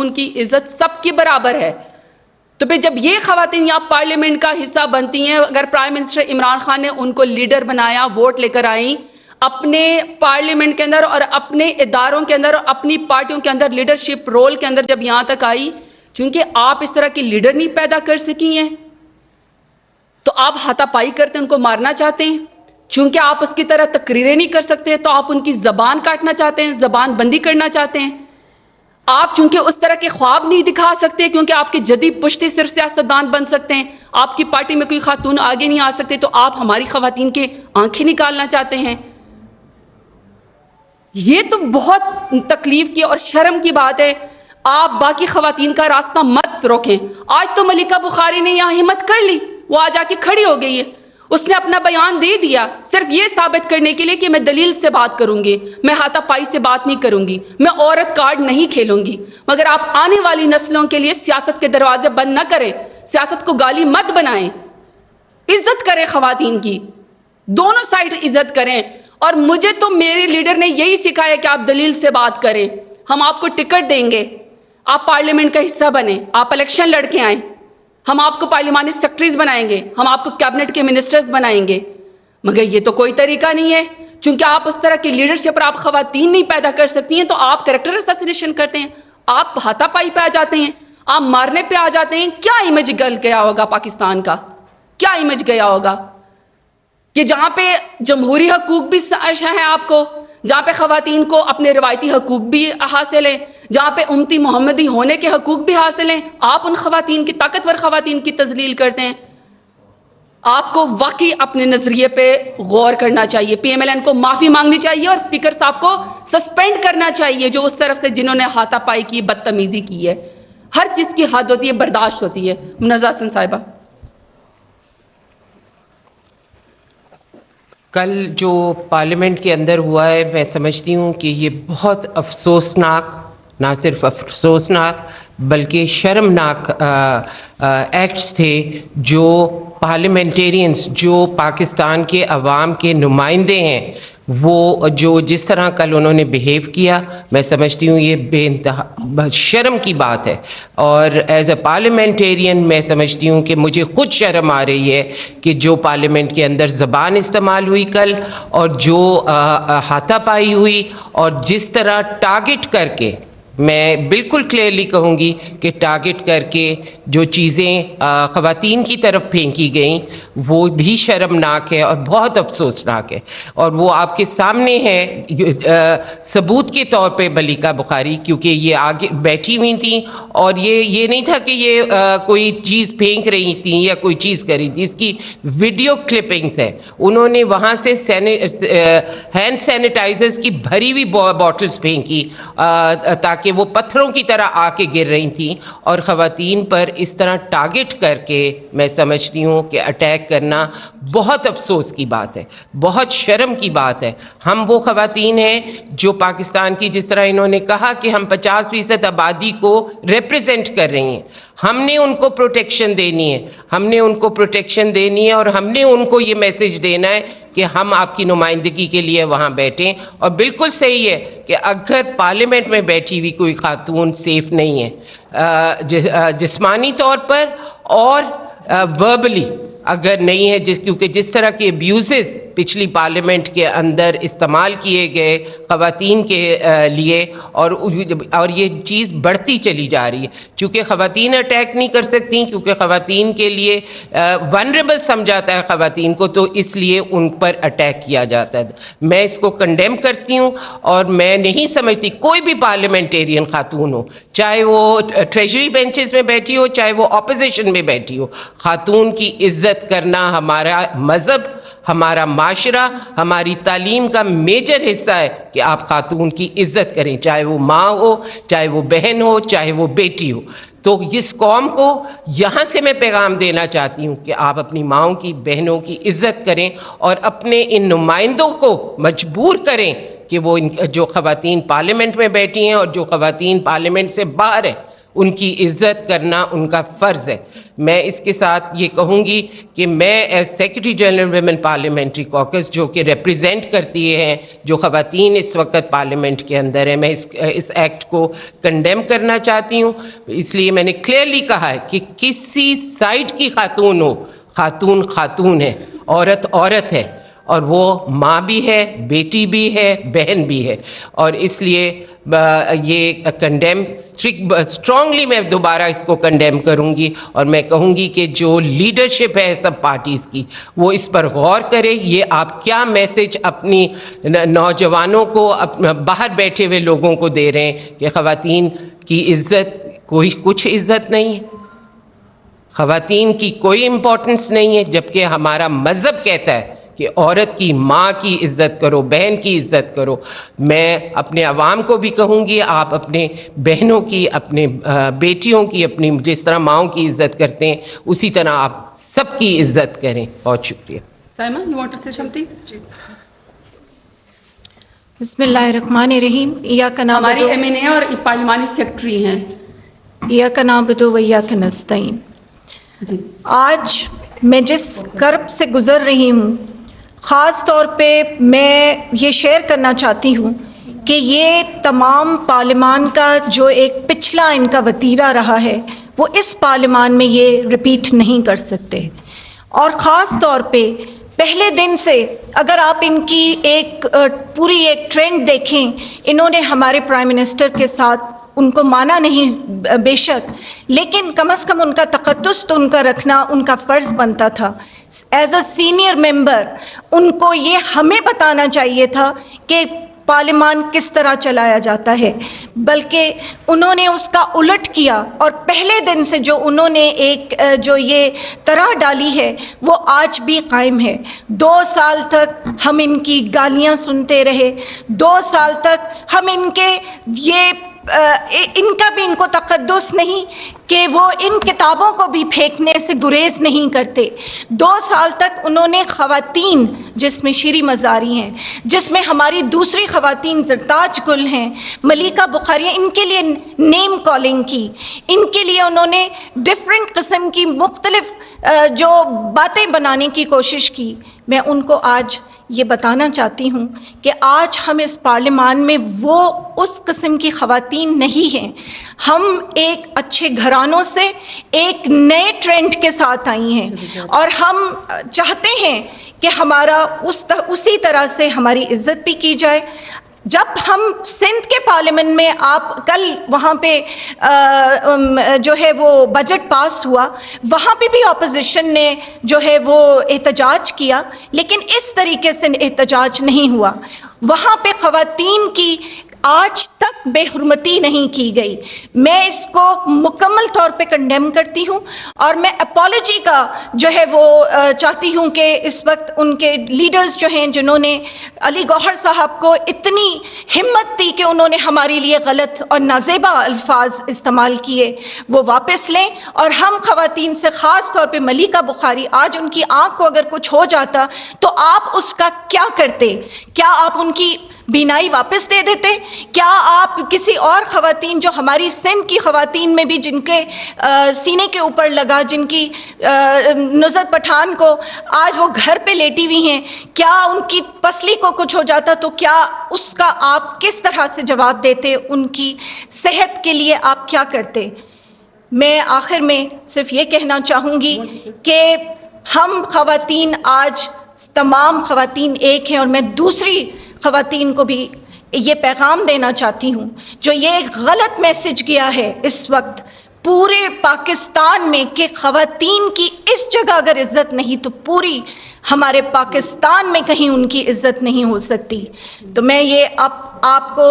ان کی عزت سب کی برابر ہے. تو پھر جب یہ خواتین یہاں پارلیمنٹ کا حصہ بنتی ہیں, اگر پرائم منسٹر عمران خان نے ان کو لیڈر بنایا, ووٹ لے کر آئیں, اپنے پارلیمنٹ کے اندر اور اپنے اداروں کے اندر اور اپنی پارٹیوں کے اندر لیڈرشپ رول کے اندر جب یہاں تک آئی, چونکہ آپ اس طرح کی لیڈر نہیں پیدا کر سکی ہیں تو آپ ہاتھا پائی کرتے ہیں, ان کو مارنا چاہتے ہیں. چونکہ آپ اس کی طرح تقریریں نہیں کر سکتے تو آپ ان کی زبان کاٹنا چاہتے ہیں, زبان بندی کرنا چاہتے ہیں. آپ چونکہ اس طرح کے خواب نہیں دکھا سکتے کیونکہ آپ کی جدید پشتی صرف سیاستدان بن سکتے ہیں, آپ کی پارٹی میں کوئی خاتون آگے نہیں آ سکتے, تو آپ ہماری خواتین کے آنکھیں نکالنا چاہتے ہیں. یہ تو بہت تکلیف کی اور شرم کی بات ہے. آپ باقی خواتین کا راستہ مت روکیں. آج تو ملکہ بخاری نے یہاں ہمت کر لی, وہ آ جا کے کھڑی ہو گئی ہے, اس نے اپنا بیان دے دیا صرف یہ ثابت کرنے کے لیے کہ میں دلیل سے بات کروں گی, میں ہاتھا پائی سے بات نہیں کروں گی, میں عورت کارڈ نہیں کھیلوں گی. مگر آپ آنے والی نسلوں کے لیے سیاست کے دروازے بند نہ کریں, سیاست کو گالی مت بنائیں, عزت کریں خواتین کی, دونوں سائڈ عزت کریں. اور مجھے تو میرے لیڈر نے یہی سکھایا کہ آپ دلیل سے بات کریں. ہم آپ کو ٹکٹ دیں گے, آپ پارلیمنٹ کا حصہ بنیں, آپ الیکشن لڑ کے آئیں, ہم آپ کو پارلیمانی سیکرٹریز بنائیں گے, ہم آپ کو کیبنٹ کے منسٹرز بنائیں گے. مگر یہ تو کوئی طریقہ نہیں ہے, چونکہ آپ اس طرح کی لیڈرشپ پر آپ خواتین نہیں پیدا کر سکتی ہیں تو آپ کریکٹر اسیسینیشن کرتے ہیں, آپ ہاتھا پائی پہ آ جاتے ہیں, آپ مارنے پہ آ جاتے ہیں. کیا امیج گیا ہوگا پاکستان کا, کیا امیج گیا ہوگا کہ جہاں پہ جمہوری حقوق بھی ہیں آپ کو, جہاں پہ خواتین کو اپنے روایتی حقوق بھی حاصل ہیں, جہاں پہ امتی محمدی ہونے کے حقوق بھی حاصل ہیں, آپ ان خواتین کی, طاقتور خواتین کی تذلیل کرتے ہیں. آپ کو واقعی اپنے نظریے پہ غور کرنا چاہیے, پی ایم ایل این کو معافی مانگنی چاہیے اور اسپیکر صاحب کو سسپینڈ کرنا چاہیے جو اس طرف سے جنہوں نے ہاتھا پائی کی, بدتمیزی کی ہے. ہر چیز کی حد ہوتی ہے, برداشت ہوتی ہے. منازع حسن صاحبہ. کل جو پارلیمنٹ کے اندر ہوا ہے, میں سمجھتی ہوں کہ یہ بہت افسوسناک, نہ صرف افسوسناک بلکہ شرمناک ایکٹس تھے جو پارلیمنٹیرینز, جو پاکستان کے عوام کے نمائندے ہیں, وہ جو جس طرح کل انہوں نے بیہیو کیا, میں سمجھتی ہوں یہ بے انتہا شرم کی بات ہے. اور ایز اے پارلیمنٹیرین میں سمجھتی ہوں کہ مجھے خود شرم آ رہی ہے کہ جو پارلیمنٹ کے اندر زبان استعمال ہوئی کل, اور جو ہاتھا پائی ہوئی, اور جس طرح ٹارگٹ کر کے, میں بالکل کلیئرلی کہوں گی کہ ٹارگٹ کر کے جو چیزیں خواتین کی طرف پھینکی گئیں وہ بھی شرمناک ہے اور بہت افسوسناک ہے. اور وہ آپ کے سامنے ہے ثبوت کے طور پہ ملکہ بخاری, کیونکہ یہ آگے بیٹھی ہوئی تھیں اور یہ نہیں تھا کہ یہ کوئی چیز پھینک رہی تھیں یا کوئی چیز کر رہی تھی. اس کی ویڈیو کلپنگز ہے, انہوں نے وہاں سے ہینڈ سینیٹائزرز کی بھری ہوئی بوٹلز پھینکی تاکہ وہ پتھروں کی طرح آ کے گر رہی تھیں. اور خواتین پر اس طرح ٹارگٹ کر کے میں سمجھتی ہوں کہ اٹیک کرنا بہت افسوس کی بات ہے, بہت شرم کی بات ہے. ہم وہ خواتین ہیں جو پاکستان کی, جس طرح انہوں نے کہا کہ ہم 50% آبادی کو ریپریزنٹ کر رہی ہیں, ہم نے ان کو پروٹیکشن دینی ہے, ہم نے ان کو پروٹیکشن دینی ہے, اور ہم نے ان کو یہ میسج دینا ہے کہ ہم آپ کی نمائندگی کے لیے وہاں بیٹھیں. اور بالکل صحیح ہے کہ اگر پارلیمنٹ میں بیٹھی ہوئی کوئی خاتون سیف نہیں ہے جسمانی طور پر اور وربلی اگر نہیں ہے, کیونکہ جس طرح کے ابیوزز پچھلی پارلیمنٹ کے اندر استعمال کیے گئے خواتین کے لیے, اور یہ چیز بڑھتی چلی جا رہی ہے. چونکہ خواتین اٹیک نہیں کر سکتی, کیونکہ خواتین کے لیے ونریبل سمجھاتا ہے خواتین کو, تو اس لیے ان پر اٹیک کیا جاتا ہے. میں اس کو کنڈیم کرتی ہوں, اور میں نہیں سمجھتی کوئی بھی پارلیمنٹیرین خاتون ہو, چاہے وہ ٹریجری بینچز میں بیٹھی ہو, چاہے وہ اپوزیشن میں بیٹھی ہو, خاتون کی عزت کرنا ہمارا مذہب, ہمارا معاشرہ, ہماری تعلیم کا میجر حصہ ہے کہ آپ خاتون کی عزت کریں, چاہے وہ ماں ہو, چاہے وہ بہن ہو, چاہے وہ بیٹی ہو. تو اس قوم کو یہاں سے میں پیغام دینا چاہتی ہوں کہ آپ اپنی ماؤں کی, بہنوں کی عزت کریں, اور اپنے ان نمائندوں کو مجبور کریں کہ وہ جو خواتین پارلیمنٹ میں بیٹھی ہیں اور جو خواتین پارلیمنٹ سے باہر ہیں ان کی عزت کرنا ان کا فرض ہے. میں اس کے ساتھ یہ کہوں گی کہ میں as secretary general women parliamentary کوکس جو کہ ریپریزنٹ کرتی ہیں جو خواتین اس وقت پارلیمنٹ کے اندر ہیں، میں اس ایکٹ کو کنڈیم کرنا چاہتی ہوں. اس لیے میں نے کلیئرلی کہا ہے کہ کسی سائڈ کی خاتون ہو، خاتون خاتون ہے، عورت عورت ہے، اور وہ ماں بھی ہے، بیٹی بھی ہے، بہن بھی ہے. اور اس لیے یہ کنڈیم اسٹرانگلی میں دوبارہ اس کو کنڈیم کروں گی، اور میں کہوں گی کہ جو لیڈرشپ ہے سب پارٹیز کی وہ اس پر غور کرے. یہ آپ کیا میسج اپنی نوجوانوں کو، باہر بیٹھے ہوئے لوگوں کو دے رہے ہیں کہ خواتین کی عزت کچھ عزت نہیں ہے، خواتین کی کوئی امپورٹنس نہیں ہے، جبکہ ہمارا مذہب کہتا ہے کہ عورت کی ماں کی عزت کرو، بہن کی عزت کرو. میں اپنے عوام کو بھی کہوں گی آپ اپنے بہنوں کی، اپنے بیٹیوں کی، اپنی جس طرح ماؤں کی عزت کرتے ہیں اسی طرح آپ سب کی عزت کریں. بہت شکریہ. Saima, you want to say something؟ بسم اللہ الرحمن الرحیم. ہماری MNA اور پارلیمانی سیکرٹری ہیں. ایاک نعبد و ایاک نستعین. آج میں جس کرب سے گزر رہی ہوں، خاص طور پہ میں یہ شیئر کرنا چاہتی ہوں کہ یہ تمام پارلیمان کا جو ایک پچھلا ان کا وتیرہ رہا ہے وہ اس پارلیمان میں یہ ریپیٹ نہیں کر سکتے. اور خاص طور پہ پہلے دن سے اگر آپ ان کی ایک پوری ایک ٹرینڈ دیکھیں، انہوں نے ہمارے پرائم منسٹر کے ساتھ ان کو مانا نہیں بے شک، لیکن کم از کم ان کا تقدس تو ان کا رکھنا ان کا فرض بنتا تھا. ایز اے سینئر ممبر ان کو یہ ہمیں بتانا چاہیے تھا کہ پارلیمان کس طرح چلایا جاتا ہے، بلکہ انہوں نے اس کا الٹ کیا. اور پہلے دن سے جو انہوں نے ایک جو یہ طرح ڈالی ہے وہ آج بھی قائم ہے. 2 سال تک ہم ان کی گالیاں سنتے رہے، 2 سال تک ہم ان کے ان کا بھی ان کو تقدس نہیں کہ وہ ان کتابوں کو بھی پھینکنے سے گریز نہیں کرتے. 2 سال تک انہوں نے خواتین، جس میں شیریں مزاری ہیں، جس میں ہماری دوسری خواتین زرتاج گل ہیں، ملیکہ بخاری، ان کے لیے نیم کالنگ کی، ان کے لیے انہوں نے ڈفرینٹ قسم کی مختلف جو باتیں بنانے کی کوشش کی. میں ان کو آج یہ بتانا چاہتی ہوں کہ آج ہم اس پارلیمان میں وہ اس قسم کی خواتین نہیں ہیں. ہم ایک اچھے گھرانوں سے ایک نئے ٹرینڈ کے ساتھ آئی ہیں، اور ہم چاہتے ہیں کہ ہمارا اسی طرح سے ہماری عزت بھی کی جائے. جب ہم سندھ کے پارلیمنٹ میں، آپ کل وہاں پہ جو ہے وہ بجٹ پاس ہوا، وہاں پہ بھی اپوزیشن نے جو ہے وہ احتجاج کیا، لیکن اس طریقے سے احتجاج نہیں ہوا. وہاں پہ خواتین کی آج تک بے حرمتی نہیں کی گئی. میں اس کو مکمل طور پہ کنڈیم کرتی ہوں، اور میں اپالوجی کا جو ہے وہ چاہتی ہوں کہ اس وقت ان کے لیڈرز جو ہیں جنہوں نے علی گوہر صاحب کو اتنی ہمت دی کہ انہوں نے ہمارے لیے غلط اور نازیبا الفاظ استعمال کیے، وہ واپس لیں. اور ہم خواتین سے خاص طور پہ ملیکہ بخاری، آج ان کی آنکھ کو اگر کچھ ہو جاتا تو آپ اس کا کیا کرتے؟ کیا آپ ان کی بینائی واپس دے دیتے؟ کیا آپ کسی اور خواتین جو ہماری سندھ کی خواتین میں بھی جن کے سینے کے اوپر لگا، جن کی نصرت پٹھان کو آج وہ گھر پہ لیٹی ہوئی ہیں، کیا ان کی پسلی کو کچھ ہو جاتا تو کیا اس کا آپ کس طرح سے جواب دیتے؟ ان کی صحت کے لیے آپ کیا کرتے؟ میں آخر میں صرف یہ کہنا چاہوں گی کہ ہم خواتین آج تمام خواتین ایک ہیں، اور میں دوسری خواتین کو بھی یہ پیغام دینا چاہتی ہوں جو یہ ایک غلط میسج گیا ہے اس وقت پورے پاکستان میں کہ خواتین کی اس جگہ اگر عزت نہیں تو پوری ہمارے پاکستان میں کہیں ان کی عزت نہیں ہو سکتی. تو میں یہ آپ کو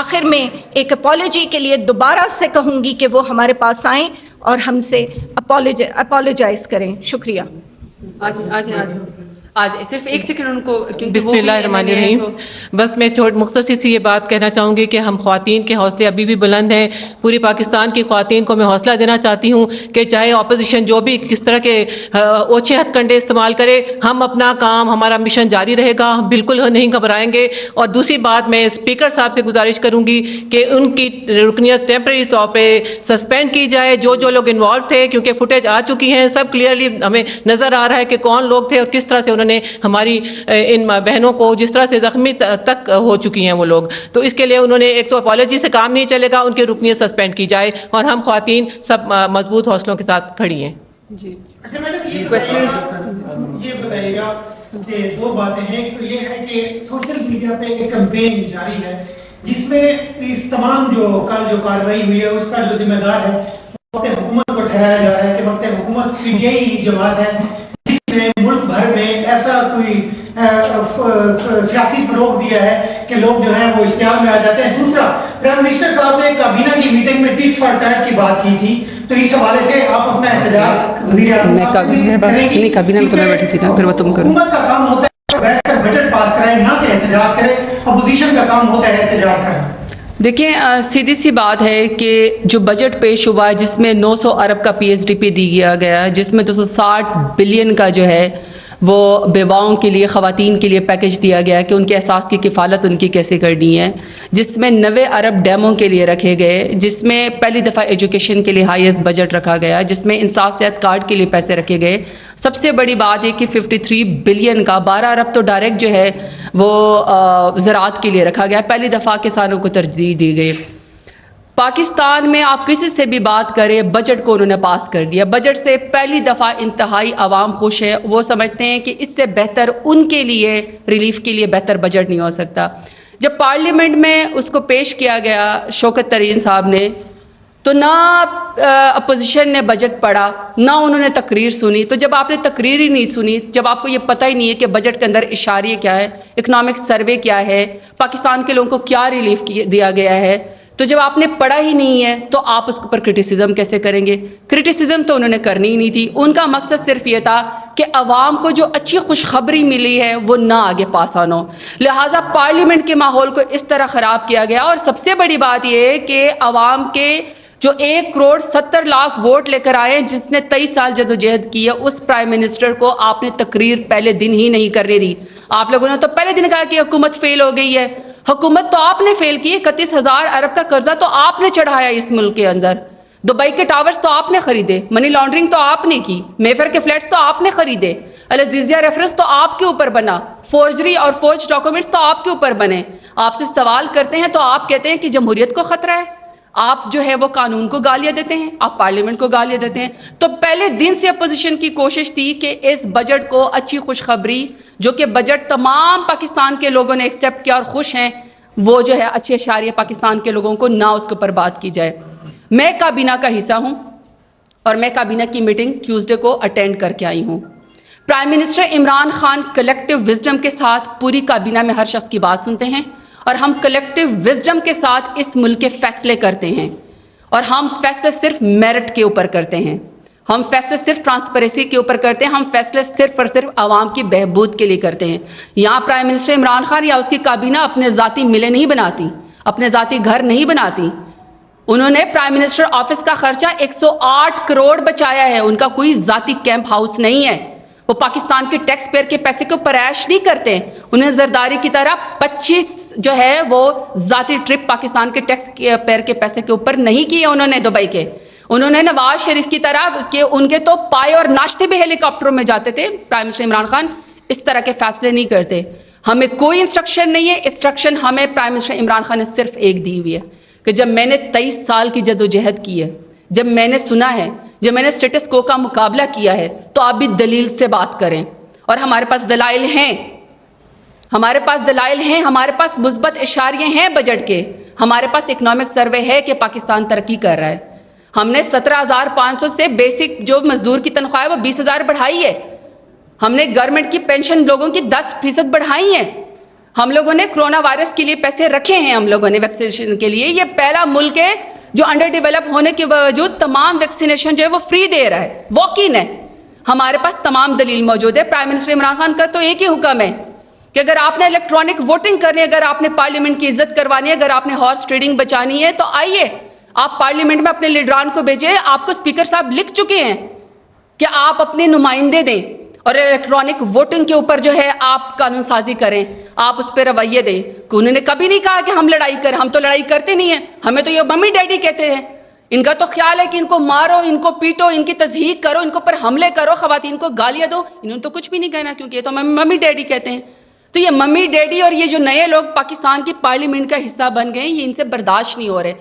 آخر میں ایک اپالوجی کے لیے دوبارہ سے کہوں گی کہ وہ ہمارے پاس آئیں اور ہم سے اپالوجائز کریں. شکریہ. آج صرف ایک سیکنڈ ان کو کیونکہ بسم اللہ الرحمن الرحیم. بس میں مختصر سی یہ بات کہنا چاہوں گی کہ ہم خواتین کے حوصلے ابھی بھی بلند ہیں. پوری پاکستان کی خواتین کو میں حوصلہ دینا چاہتی ہوں کہ چاہے اپوزیشن جو بھی کس طرح کے اوچھے ہتھ کنڈے استعمال کرے، ہم اپنا کام، ہمارا مشن جاری رہے گا، ہم بالکل نہیں گھبرائیں گے. اور دوسری بات میں اسپیکر صاحب سے گزارش کروں گی کہ ان کی رکنیت ٹیمپرری طور پہ سسپینڈ کی جائے. جو لوگ انوالو تھے، کیونکہ فوٹیج آ چکی ہیں، سب کلیئرلی ہمیں نظر آ رہا ہے کہ کون لوگ تھے اور کس طرح سے انہوں نے ہماری ان بہنوں کو جس طرح سے زخمی تک ہو چکی ہیں وہ لوگ. تو اس کے لیے انہوں نے ایک تو اپالوجی سے کام نہیں چلے گا، ان کی رکنیت سسپینڈ کی جائے اور ہم خواتین سب مضبوط حوصلوں کے ساتھ کھڑی ہیں. جی اچھا میڈم یہ بتائیے گا کہ دو باتیں ہیں. ایک تو یہ ہے کہ سوشل میڈیا پہ ایک کمپین جاری ہے جس میں اس تمام جو کارروائی ہوئی ہے اس کا جو ذمہ دار ہے وقت حکومت کو ٹھہرایا جا رہا ہے کہ وقت حکومت پی ٹی آئی ہی جماعت ہے جس نے ملک بھر میں ایسا کوئی سیاسی فروغ دیا ہے کہ لوگ جو ہیں وہ اشتعال میں آ جاتے ہیں. دوسرا، پرائم منسٹر صاحب نے کابینہ کی میٹنگ میں ٹیٹ فار ٹیٹ کی بات کی تھی، تو اس حوالے سے آپ اپنا احتجاج نہیں کابینہ میں تو میں بیٹھی تھی نا، پھر وہ تم کرو. حکومت کا کام ہوتا ہے بیٹھ کر بجٹ پاس کرائے، نہ کہ احتجاج کرے. اپوزیشن کا کام ہوتا ہے احتجاج کرنا. دیکھیں سیدھی سی بات ہے کہ جو بجٹ پیش ہوا ہے جس میں 900 ارب کا پی ایس ڈی پی دیا گیا ہے، جس میں 260 بلین کا جو ہے وہ بیواؤں کے لیے، خواتین کے لیے پیکج دیا گیا ہے کہ ان کے احساس کی کفالت ان کی کیسے کرنی ہے، جس میں 90 ارب ڈیموں کے لیے رکھے گئے، جس میں پہلی دفعہ ایجوکیشن کے لیے ہائیسٹ بجٹ رکھا گیا، جس میں انصاف صحت کارڈ کے لیے پیسے رکھے گئے. سب سے بڑی بات ہے کہ 53 بلین کا 12 ارب تو ڈائریکٹ جو ہے وہ زراعت کے لیے رکھا گیا. پہلی دفعہ کسانوں کو ترجیح دی گئی. پاکستان میں آپ کسی سے بھی بات کریں، بجٹ کو انہوں نے پاس کر دیا. بجٹ سے پہلی دفعہ انتہائی عوام خوش ہے. وہ سمجھتے ہیں کہ اس سے بہتر ان کے لیے ریلیف کے لیے بہتر بجٹ نہیں ہو سکتا. جب پارلیمنٹ میں اس کو پیش کیا گیا شوکت ترین صاحب نے، تو نہ اپوزیشن نے بجٹ پڑھا، نہ انہوں نے تقریر سنی. تو جب آپ نے تقریر ہی نہیں سنی، جب آپ کو یہ پتہ ہی نہیں ہے کہ بجٹ کے اندر اشاریہ کیا ہے، اکنامک سروے کیا ہے، پاکستان کے لوگوں کو کیا ریلیف دیا گیا ہے، تو جب آپ نے پڑھا ہی نہیں ہے تو آپ اس پر کرٹیسزم کیسے کریں گے؟ کرٹیسزم تو انہوں نے کرنی ہی نہیں تھی. ان کا مقصد صرف یہ تھا کہ عوام کو جو اچھی خوشخبری ملی ہے وہ نہ آگے پاس آن ہو. لہٰذا پارلیمنٹ کے ماحول کو اس طرح خراب کیا گیا. اور سب سے بڑی بات یہ ہے کہ عوام کے جو 1,70,00,000 ووٹ لے کر آئے، جس نے 23 سال جدوجہد کی ہے، اس پرائم منسٹر کو آپ نے تقریر پہلے دن ہی نہیں کرنے دی. آپ لوگوں نے تو پہلے دن کہا کہ حکومت فیل ہو گئی ہے. حکومت تو آپ نے فیل کی. 31,000 ارب کا قرضہ تو آپ نے چڑھایا اس ملک کے اندر. دبئی کے ٹاورز تو آپ نے خریدے، منی لانڈرنگ تو آپ نے کی، میفر کے فلیٹس تو آپ نے خریدے، العزیزیہ ریفرنس تو آپ کے اوپر بنا، فورجری اور فورج ڈاکومنٹس تو آپ کے اوپر بنے. آپ سے سوال کرتے ہیں تو آپ کہتے ہیں کہ جمہوریت کو خطرہ ہے. آپ جو ہے وہ قانون کو گالیاں دیتے ہیں، آپ پارلیمنٹ کو گالیاں دیتے ہیں. تو پہلے دن سے اپوزیشن کی کوشش تھی کہ اس بجٹ کو اچھی خوشخبری، جو کہ بجٹ تمام پاکستان کے لوگوں نے ایکسیپٹ کیا اور خوش ہیں، وہ جو ہے اچھے اشاریہ پاکستان کے لوگوں کو نہ اس کے اوپر بات کی جائے. میں کابینہ کا حصہ ہوں اور میں کابینہ کی میٹنگ ٹیوزڈے کو اٹینڈ کر کے آئی ہوں. Prime minister Imran Khan collective wisdom کے ساتھ پوری کابینہ میں ہر شخص کی بات سنتے ہیں اور ہم کلیکٹیو وزڈم کے ساتھ اس ملک کے فیصلے کرتے ہیں. اور ہم فیصلے صرف میرٹ کے اوپر کرتے ہیں، ہم فیصلے صرف ٹرانسپیرنسی کے اوپر کرتے ہیں، ہم فیصلے صرف اور صرف عوام کی بہبود کے لیے کرتے ہیں. یہاں پرائم منسٹر عمران خان یا اس کی کابینہ اپنے ذاتی ملیں نہیں بناتی، اپنے ذاتی گھر نہیں بناتی. انہوں نے پرائم منسٹر آفس کا خرچہ 108 کروڑ بچایا ہے. ان کا کوئی ذاتی کیمپ ہاؤس نہیں ہے. وہ پاکستان کے ٹیکس پیئر کے پیسے کو پریش نہیں کرتے. انہیں زرداری کی طرح 25 جو ہے وہ ذاتی ٹرپ پاکستان کے ٹیکس پیئر کے پیسے کے اوپر نہیں کیے انہوں نے دبئی کے. انہوں نے نواز شریف کی طرح کہ ان کے تو پائے اور ناشتے بھی ہیلی کاپٹروں میں جاتے تھے. پرائم منسٹر عمران خان اس طرح کے فیصلے نہیں کرتے. ہمیں کوئی انسٹرکشن نہیں ہے. انسٹرکشن ہمیں پرائم منسٹر عمران خان نے صرف ایک دی ہوئی ہے کہ جب میں نے 23 سال کی جدوجہد کی ہے، جب میں نے سنا ہے، جب میں نے سٹیٹس کو کا مقابلہ کیا ہے، تو آپ بھی دلیل سے بات کریں. اور ہمارے پاس دلائل ہیں، ہمارے پاس دلائل ہیں، ہمارے پاس مثبت اشاریے ہیں بجٹ کے. ہمارے پاس اکنامک سروے ہے کہ پاکستان ترقی کر رہا ہے. ہم نے 17,500 سے بیسک جو مزدور کی تنخواہ ہے وہ 20,000 بڑھائی ہے. ہم نے گورنمنٹ کی پینشن لوگوں کی 10% بڑھائی ہیں. ہم لوگوں نے کرونا وائرس کے لیے پیسے رکھے ہیں. ہم لوگوں نے ویکسینیشن کے لیے، یہ پہلا ملک ہے جو انڈر ڈیولپ ہونے کے باوجود تمام ویکسینیشن جو ہے وہ فری دے رہا ہے، واک ان ہے. ہمارے پاس تمام دلیل موجود ہے. پرائم منسٹر عمران خان کا تو ایک ہی حکم ہے کہ اگر آپ نے الیکٹرانک ووٹنگ کرنی ہے, اگر آپ نے پارلیمنٹ کی عزت کروانی ہے, اگر آپ نے ہارس ٹریڈنگ بچانی ہے, تو آئیے آپ پارلیمنٹ میں اپنے لیڈران کو بھیجیں. آپ کو اسپیکر صاحب لکھ چکے ہیں کہ آپ اپنے نمائندے دیں اور الیکٹرانک ووٹنگ کے اوپر جو ہے آپ قانون سازی کریں, آپ اس پہ رویے دیں. کہ انہوں نے کبھی نہیں کہا کہ ہم لڑائی کریں, ہم تو لڑائی کرتے نہیں ہیں, ہمیں تو یہ ممی ڈیڈی کہتے ہیں. ان کا تو خیال ہے کہ ان کو مارو, ان کو پیٹو, ان کی تضحیق کرو, ان کو پر حملے کرو, خواتین کو گالیاں دو. انہوں نے تو کچھ بھی نہیں کہنا کیونکہ یہ تو ممی ڈیڈی کہتے ہیں. تو یہ ممی ڈیڈی اور یہ جو نئے لوگ پاکستان کی پارلیمنٹ کا حصہ بن گئے ہیں, یہ ان سے برداشت نہیں ہو رہے.